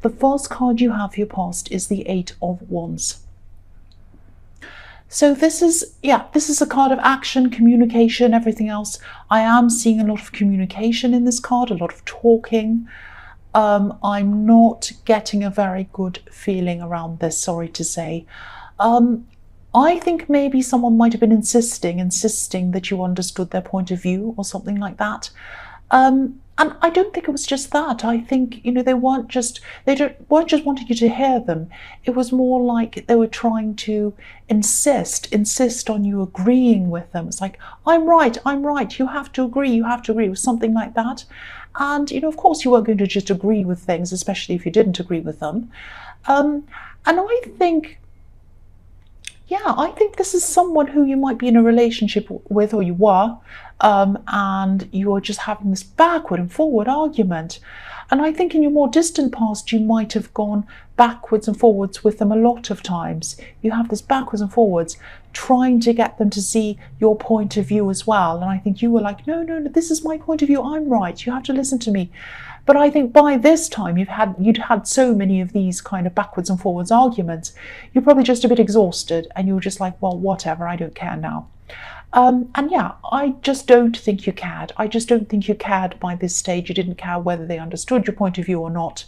the first card you have for your past is the Eight of Wands. So this is a card of action, communication, everything else. I am seeing a lot of communication in this card, a lot of talking. I'm not getting a very good feeling around this, sorry to say. I think maybe someone might have been insisting that you understood their point of view or something like that. And I don't think it was just that. I think, they weren't just wanting you to hear them. It was more like they were trying to insist on you agreeing with them. It's like, I'm right, you have to agree, with something like that. And, of course you weren't going to just agree with things, especially if you didn't agree with them. And I think, I think this is someone who you might be in a relationship with, or you were, and you are just having this backward and forward argument. And I think in your more distant past, you might have gone backwards and forwards with them a lot of times. You have this backwards and forwards, trying to get them to see your point of view as well. And I think you were like, no, this is my point of view, I'm right, you have to listen to me. But I think by this time you'd had so many of these kind of backwards and forwards arguments, you're probably just a bit exhausted, and you're just like, well, whatever, I don't care now. And yeah, I just don't think you cared. I just don't think you cared by this stage. You didn't care whether they understood your point of view or not.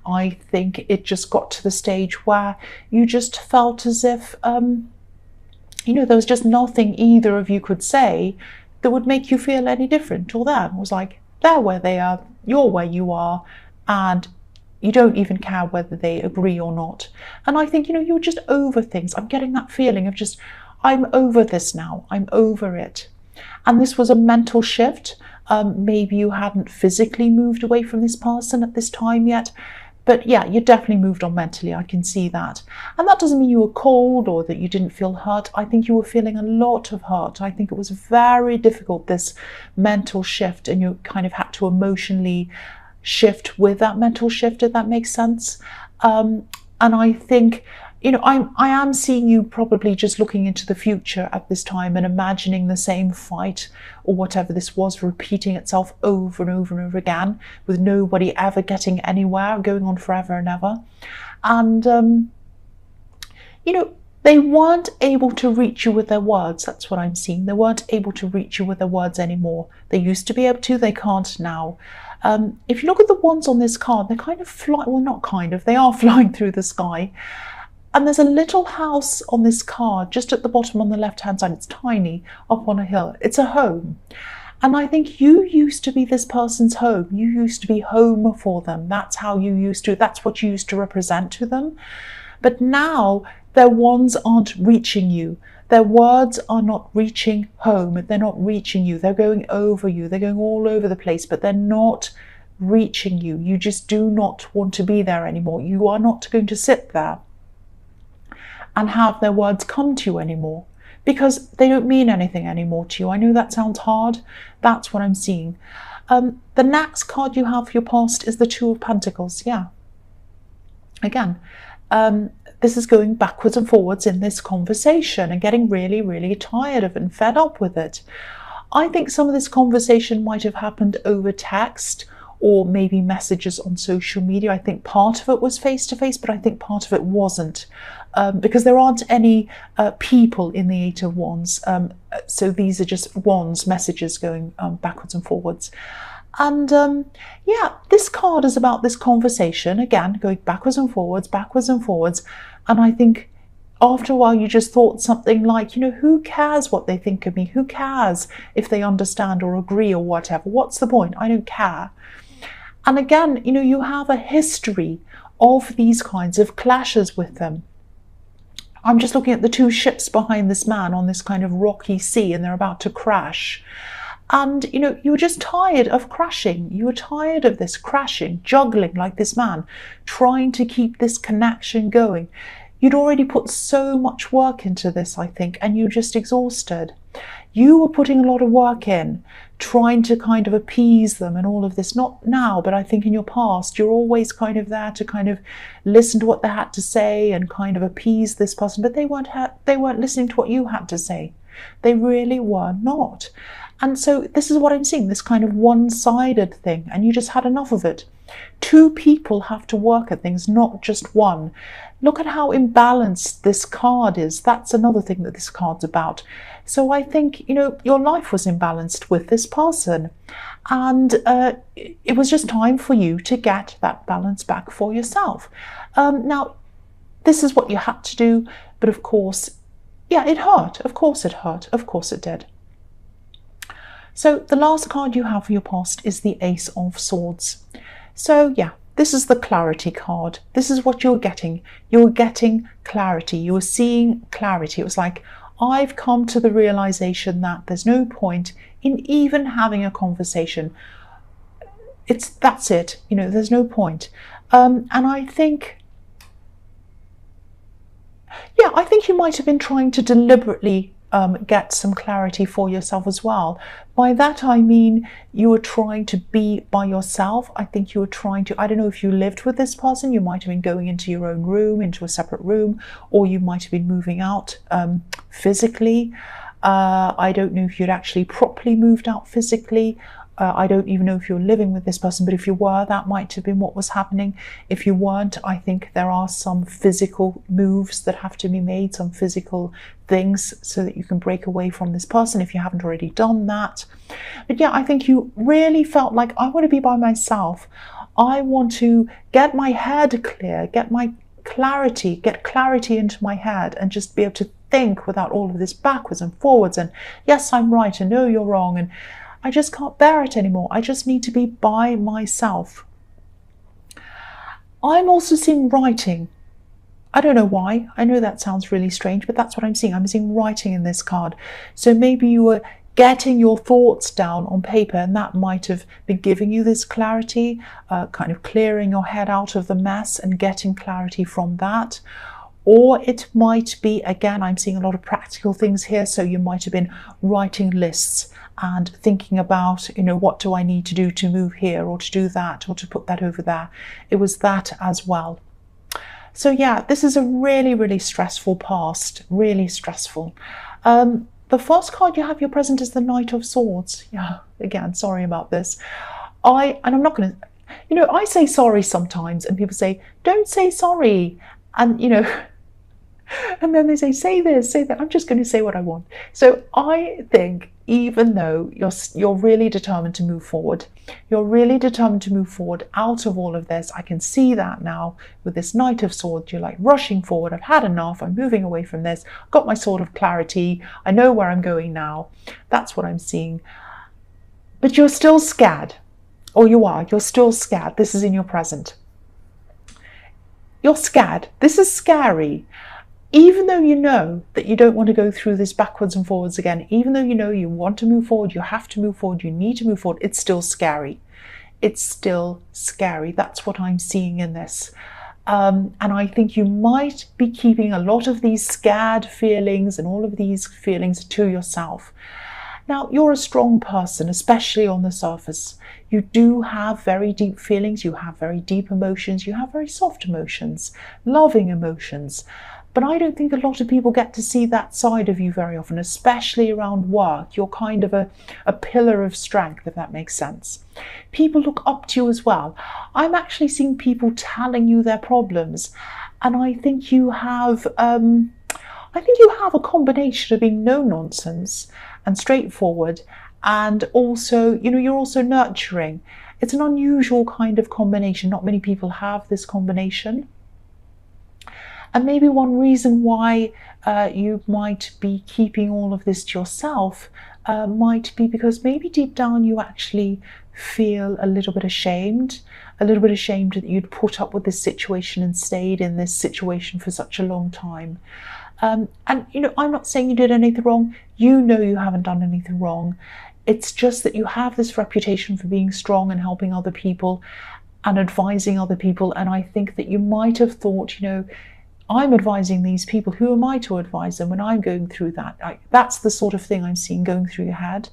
I think it just got to the stage where you just felt as if, there was just nothing either of you could say that would make you feel any different or that. It was like, they're where they are, you're where you are, and you don't even care whether they agree or not. And I think, you're just over things. I'm getting that feeling of just, I'm over this now, I'm over it. And this was a mental shift. Maybe you hadn't physically moved away from this person at this time yet, but yeah, you definitely moved on mentally, I can see that. And that doesn't mean you were cold or that you didn't feel hurt. I think you were feeling a lot of hurt. I think it was very difficult, this mental shift, and you kind of had to emotionally shift with that mental shift, if that makes sense. And I think, I am seeing you probably just looking into the future at this time and imagining the same fight or whatever this was repeating itself over and over and over again, with nobody ever getting anywhere, going on forever and ever. And, they weren't able to reach you with their words. That's what I'm seeing. They weren't able to reach you with their words anymore. They used to be able to, they can't now. If you look at the wands on this card, they're kind of they are flying through the sky. And there's a little house on this card, just at the bottom on the left-hand side. It's tiny, up on a hill. It's a home. And I think you used to be this person's home. You used to be home for them. That's what you used to represent to them. But now their wands aren't reaching you. Their words are not reaching home. They're not reaching you. They're going over you. They're going all over the place, but they're not reaching you. You just do not want to be there anymore. You are not going to sit there and have their words come to you anymore, because they don't mean anything anymore to you. I know that sounds hard. That's what I'm seeing. The next card you have for your past is the Two of Pentacles. Yeah. Again, this is going backwards and forwards in this conversation and getting really, really tired of it and fed up with it. I think some of this conversation might have happened over text or maybe messages on social media. I think part of it was face-to-face, but I think part of it wasn't, because there aren't any people in the Eight of Wands. So these are just wands, messages going backwards and forwards. And yeah, this card is about this conversation, again, going backwards and forwards. And I think after a while, you just thought something like, who cares what they think of me? Who cares if they understand or agree or whatever? What's the point? I don't care. And again, you have a history of these kinds of clashes with them. I'm just looking at the two ships behind this man on this kind of rocky sea, and they're about to crash. And, you were just tired of crashing. You were tired of this crashing, juggling like this man, trying to keep this connection going. You'd already put so much work into this, I think, and you're just exhausted. You were putting a lot of work in, trying to kind of appease them and all of this. Not now, but I think in your past, you're always kind of there to kind of listen to what they had to say and kind of appease this person, but they weren't listening to what you had to say. They really were not. And so this is what I'm seeing, this kind of one-sided thing, and you just had enough of it. Two people have to work at things, not just one. Look at how imbalanced this card is. That's another thing that this card's about. So I think, your life was imbalanced with this person, and it was just time for you to get that balance back for yourself. Now, this is what you had to do, but of course, yeah, it hurt. Of course it hurt. Of course it did. So the last card you have for your past is the Ace of Swords. So yeah, this is the clarity card. This is what you're getting. You're getting clarity. You're seeing clarity. It was like, I've come to the realization that there's no point in even having a conversation. That's it. There's no point. And I think, yeah, I think you might have been trying to deliberately get some clarity for yourself as well. By that I mean you were trying to be by yourself. I think you were trying to, I don't know if you lived with this person, you might have been going into your own room, into a separate room, or you might have been moving out physically. I don't know if you'd actually properly moved out physically. I don't even know if you're living with this person, but if you were, that might have been what was happening. If you weren't, I think there are some physical moves that have to be made, some physical things so that you can break away from this person if you haven't already done that. But yeah, I think you really felt like, I want to be by myself. I want to get my head clear, get clarity into my head, and just be able to think without all of this backwards and forwards and yes, I'm right, and no, you're wrong, and I just can't bear it anymore. I just need to be by myself. I'm also seeing writing. I don't know why. I know that sounds really strange, but that's what I'm seeing. I'm seeing writing in this card. So maybe you were getting your thoughts down on paper, and that might have been giving you this clarity, kind of clearing your head out of the mess and getting clarity from that. Or it might be, again, I'm seeing a lot of practical things here. So you might have been writing lists and thinking about, what do I need to do to move here, or to do that, or to put that over there. It was that as well. So yeah, this is a really, really stressful past, really stressful. The first card you have your present is the Knight of Swords. Yeah, again, sorry about this. I'm not going to, I say sorry sometimes, and people say, don't say sorry. And, and then they say this, say that. I'm just going to say what I want. So I think, even though you're really determined to move forward, out of all of this, I can see that now with this Knight of Swords. You're like rushing forward. I've had enough. I'm moving away from this. I've got my sword of clarity. I know where I'm going now. That's what I'm seeing. But you're still scared. Or you're still scared. This is in your present. You're scared. This is scary. Even though you know that you don't want to go through this backwards and forwards again, even though you know you want to move forward, you have to move forward, you need to move forward, it's still scary. It's still scary. That's what I'm seeing in this. And I think you might be keeping a lot of these scared feelings and all of these feelings to yourself. Now, you're a strong person, especially on the surface. You do have very deep feelings, you have very deep emotions, you have very soft emotions, loving emotions. But I don't think a lot of people get to see that side of you very often, especially around work. You're kind of a pillar of strength, if that makes sense. People look up to you as well. I'm actually seeing people telling you their problems. And I think you have, a combination of being no nonsense and straightforward. And also, you're also nurturing. It's an unusual kind of combination. Not many people have this combination. And maybe one reason why you might be keeping all of this to yourself might be because maybe deep down you actually feel a little bit ashamed that you'd put up with this situation and stayed in this situation for such a long time. And I'm not saying you did anything wrong. You know you haven't done anything wrong. It's just that you have this reputation for being strong and helping other people and advising other people. And I think that you might have thought, I'm advising these people. Who am I to advise them when I'm going through that? That's the sort of thing I'm seeing going through your head.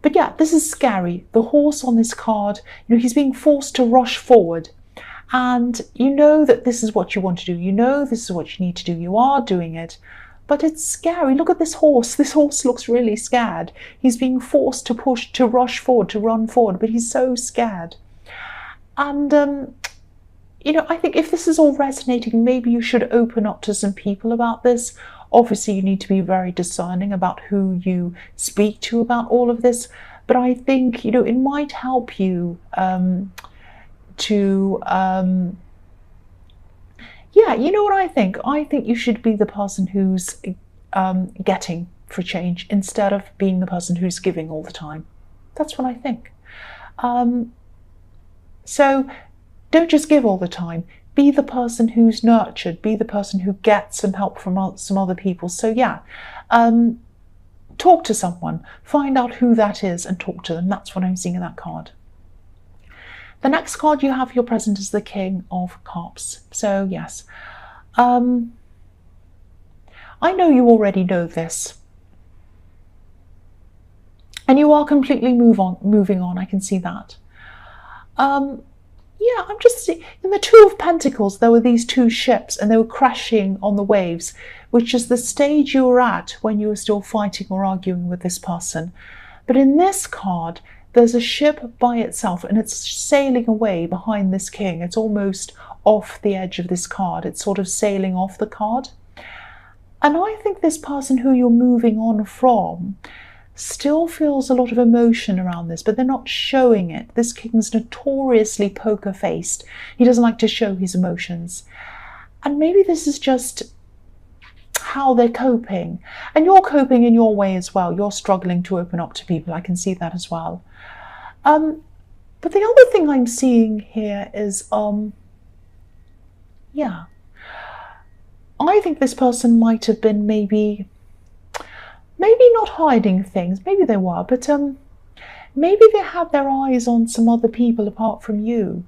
But yeah, this is scary. The horse on this card, he's being forced to rush forward. And you know that this is what you want to do. You know this is what you need to do. You are doing it. But it's scary. Look at this horse. This horse looks really scared. He's being forced to push, to rush forward, to run forward, but he's so scared. And, you know, I think if this is all resonating, maybe you should open up to some people about this. Obviously, you need to be very discerning about who you speak to about all of this. But I think, you know, it might help you yeah, you know what I think? I think you should be the person who's getting for change instead of being the person who's giving all the time. That's what I think. So don't just give all the time. Be the person who's nurtured. Be the person who gets some help from some other people. So yeah, talk to someone. Find out who that is and talk to them. That's what I'm seeing in that card. The next card you have, your present, is the King of Cups. So yes, I know you already know this. And you are completely moving on. I can see that. Yeah, I'm just seeing, in the Two of Pentacles, there were these two ships and they were crashing on the waves, which is the stage you were at when you were still fighting or arguing with this person. But in this card, there's a ship by itself and it's sailing away behind this king. It's almost off the edge of this card. It's sort of sailing off the card. And I think this person who you're moving on from still feels a lot of emotion around this, but they're not showing it. This king's notoriously poker-faced. He doesn't like to show his emotions. And maybe this is just how they're coping. And you're coping in your way as well. You're struggling to open up to people. I can see that as well. But the other thing I'm seeing here is, yeah, I think this person might have been maybe not hiding things. Maybe they were, but maybe they had their eyes on some other people apart from you.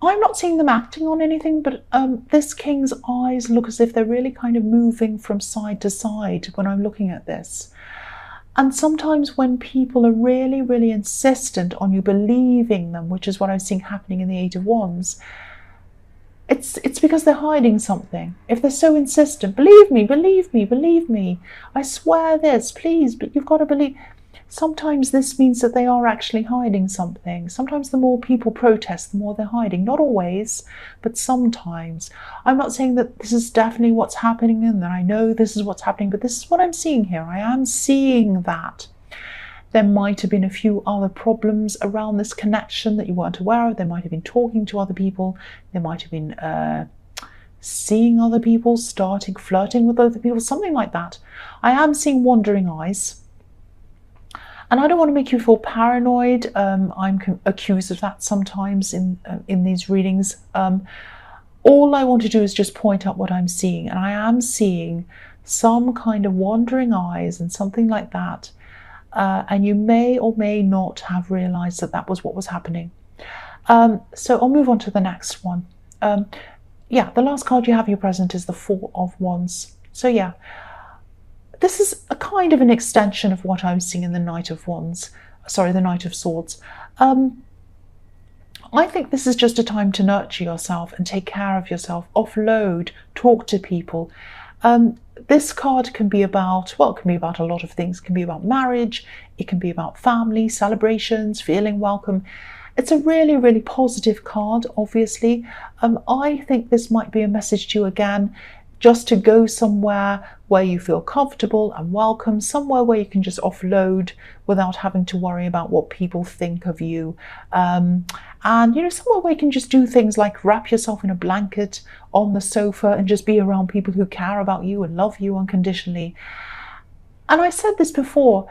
I'm not seeing them acting on anything, but this king's eyes look as if they're really kind of moving from side to side when I'm looking at this. And sometimes when people are really, really insistent on you believing them, which is what I'm seeing happening in the Eight of Wands, it's because they're hiding something. If they're so insistent, believe me, believe me, believe me, I swear this, please, but you've got to believe. Sometimes this means that they are actually hiding something. Sometimes the more people protest, the more they're hiding. Not always, but sometimes. I'm not saying that this is definitely what's happening and that I know this is what's happening, but this is what I'm seeing here. I am seeing that. There might have been a few other problems around this connection that you weren't aware of. They might have been talking to other people. They might have been seeing other people, flirting with other people, something like that. I am seeing wandering eyes. And I don't want to make you feel paranoid. I'm accused of that sometimes in these readings. All I want to do is just point out what I'm seeing. And I am seeing some kind of wandering eyes and something like that. And you may or may not have realized that that was what was happening. So I'll move on to the next one. Yeah, the last card you have your present is the Four of Wands. So yeah, this is a kind of an extension of what I'm seeing in the Knight of Wands. Sorry, the Knight of Swords. I think this is just a time to nurture yourself and take care of yourself, offload, talk to people. This card can be about, well, it can be about a lot of things. It can be about marriage, it can be about family, celebrations, feeling welcome. It's a really, really positive card, obviously. I think this might be a message to you again, just to go somewhere where you feel comfortable and welcome, somewhere where you can just offload without having to worry about what people think of you. And, you know, somewhere where you can just do things like wrap yourself in a blanket on the sofa and just be around people who care about you and love you unconditionally. And I said this before,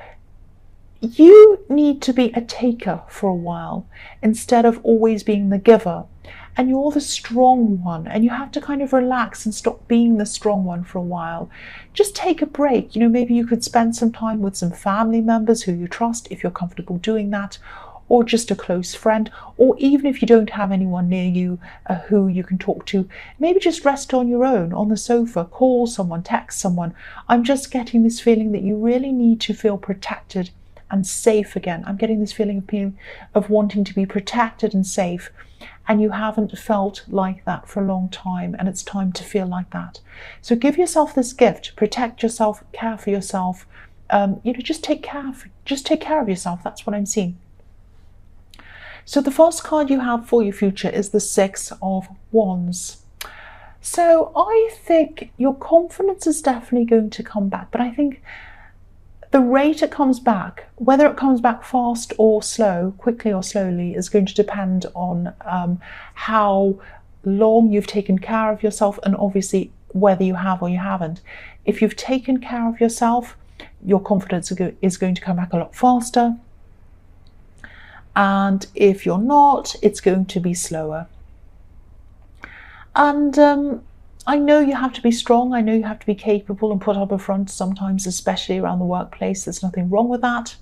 you need to be a taker for a while instead of always being the giver. And you're the strong one, and you have to kind of relax and stop being the strong one for a while. Just take a break. You know, maybe you could spend some time with some family members who you trust, if you're comfortable doing that, or just a close friend, or even if you don't have anyone near you who you can talk to, maybe just rest on your own on the sofa, call someone, text someone. I'm just getting this feeling that you really need to feel protected and safe again. I'm getting this feeling of wanting to be protected and safe. and you haven't felt like that for a long time, and it's time to feel like that. So give yourself this gift, protect yourself, care for yourself, just take care of yourself. That's what I'm seeing. So the first card you have for your future is the Six of Wands. So I think your confidence is definitely going to come back, but I think the rate it comes back, whether it comes back fast or slow, quickly or slowly, is going to depend on how long you've taken care of yourself, and obviously whether you have or you haven't. If you've taken care of yourself, your confidence is going to come back a lot faster. And if you're not, it's going to be slower. And I know you have to be strong. I know you have to be capable and put up a front sometimes, especially around the workplace. There's nothing wrong with that.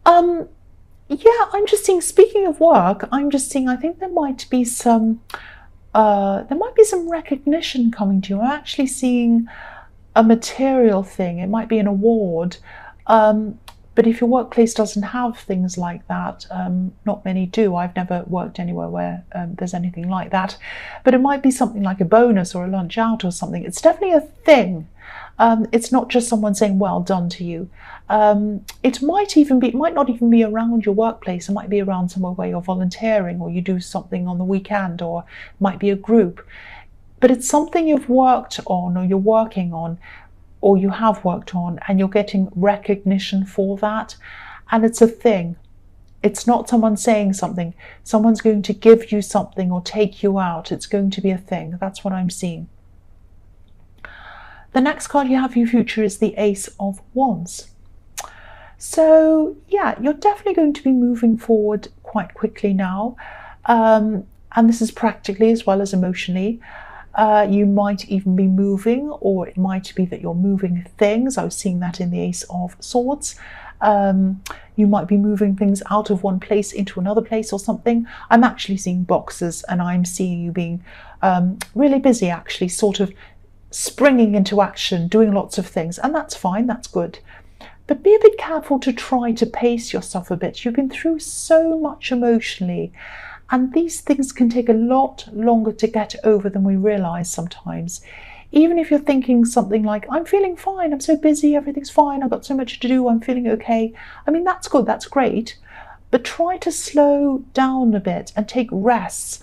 Yeah, I'm just seeing, speaking of work, I'm just seeing, I think there might be some recognition coming to you. I'm actually seeing a material thing. It might be an award. But if your workplace doesn't have things like that, not many do. I've never worked anywhere where there's anything like that. But it might be something like a bonus or a lunch out or something. It's definitely a thing. It's not just someone saying well done to you. It might not even be around your workplace. It might be around somewhere where you're volunteering, or you do something on the weekend, or it might be a group. But it's something you've worked on, or you're working on, or you have worked on, and you're getting recognition for that. And it's a thing. It's not someone saying something. Someone's going to give you something or take you out. It's going to be a thing. That's what I'm seeing. The next card you have for your future is the Ace of Wands. So yeah, you're definitely going to be moving forward quite quickly now. And this is practically as well as emotionally. You might even be moving, or it might be that you're moving things. I was seeing that in the Ace of Swords. You might be moving things out of one place into another place or something. I'm actually seeing boxes, and I'm seeing you being really busy, actually, sort of springing into action, doing lots of things, and that's fine, that's good. But be a bit careful to try to pace yourself a bit. You've been through so much emotionally, and these things can take a lot longer to get over than we realise sometimes. Even if you're thinking something like, I'm feeling fine, I'm so busy, everything's fine, I've got so much to do, I'm feeling okay. I mean, that's good, that's great. But try to slow down a bit and take rests.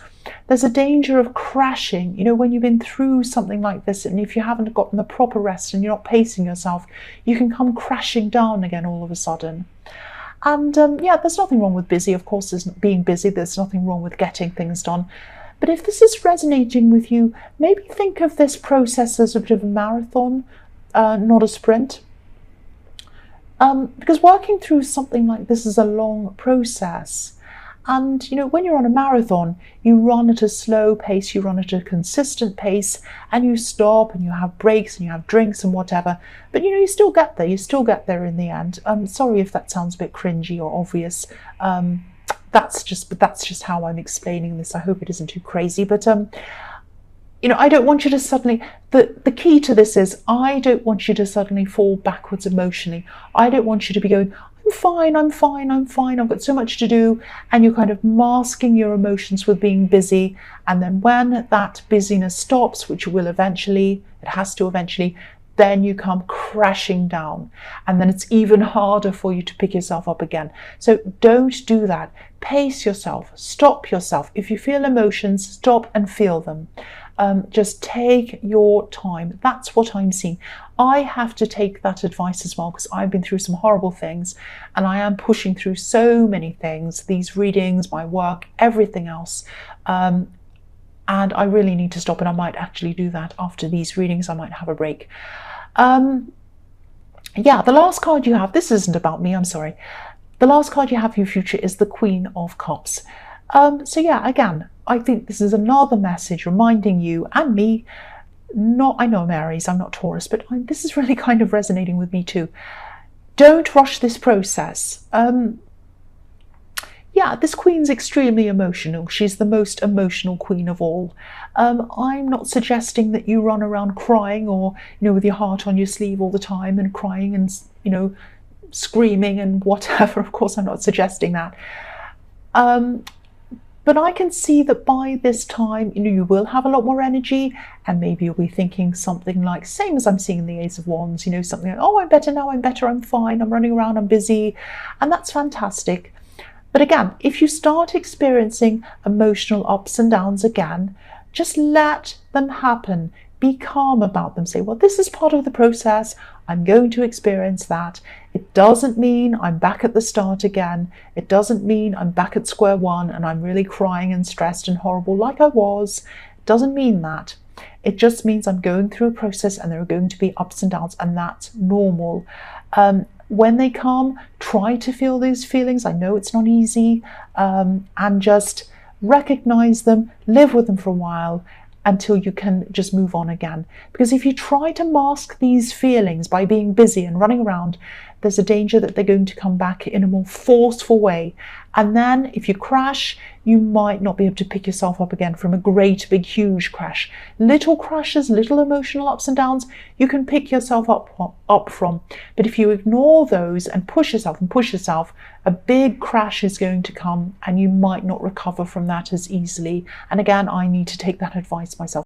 There's a danger of crashing, when you've been through something like this, and if you haven't gotten the proper rest and you're not pacing yourself, you can come crashing down again all of a sudden. And yeah, there's nothing wrong with busy. Of course, there's being busy. There's nothing wrong with getting things done. But if this is resonating with you, maybe think of this process as a bit of a marathon, not a sprint. Because working through something like this is a long process. And, when you're on a marathon, you run at a slow pace, you run at a consistent pace, and you stop and you have breaks and you have drinks and whatever. But, you still get there. You still get there in the end. Sorry if that sounds a bit cringy or obvious. That's just how I'm explaining this. I hope it isn't too crazy. But, I don't want you to suddenly, the key to this is, I don't want you to suddenly fall backwards emotionally. I don't want you to be going, I'm fine, I've got so much to do, and you're kind of masking your emotions with being busy, and then when that busyness stops, which will eventually, it has to eventually, then you come crashing down, and then it's even harder for you to pick yourself up again. So don't do that. Pace yourself, stop yourself. If you feel emotions, stop and feel them. Just take your time. That's what I'm seeing. I have to take that advice as well, because I've been through some horrible things, and I am pushing through so many things, these readings, my work, everything else. And I really need to stop, and I might actually do that after these readings. I might have a break. Yeah, the last card you have, this isn't about me, I'm sorry. The last card you have for your future is the Queen of Cups. So yeah, again, I think this is another message reminding you and me, I know I'm Aries, I'm not Taurus, but this is really kind of resonating with me too. Don't rush this process. Yeah, this queen's extremely emotional. She's the most emotional queen of all. I'm not suggesting that you run around crying or, with your heart on your sleeve all the time and crying and, screaming and whatever. Of course, I'm not suggesting that. But I can see that by this time, you will have a lot more energy, and maybe you'll be thinking something like, same as I'm seeing in the Ace of Wands, something like, oh, I'm better now, I'm better, I'm fine, I'm running around, I'm busy. And that's fantastic. But again, if you start experiencing emotional ups and downs again, just let them happen. Be calm about them. Say, well, this is part of the process. I'm going to experience that. It doesn't mean I'm back at the start again. It doesn't mean I'm back at square one and I'm really crying and stressed and horrible like I was. It doesn't mean that. It just means I'm going through a process and there are going to be ups and downs, and that's normal. When they come, try to feel those feelings. I know it's not easy, and just recognize them, live with them for a while, until you can just move on again. Because if you try to mask these feelings by being busy and running around, there's a danger that they're going to come back in a more forceful way. And then if you crash, you might not be able to pick yourself up again from a great, big, huge crash. Little crashes, little emotional ups and downs, you can pick yourself up from. But if you ignore those and push yourself, a big crash is going to come and you might not recover from that as easily. And again, I need to take that advice myself.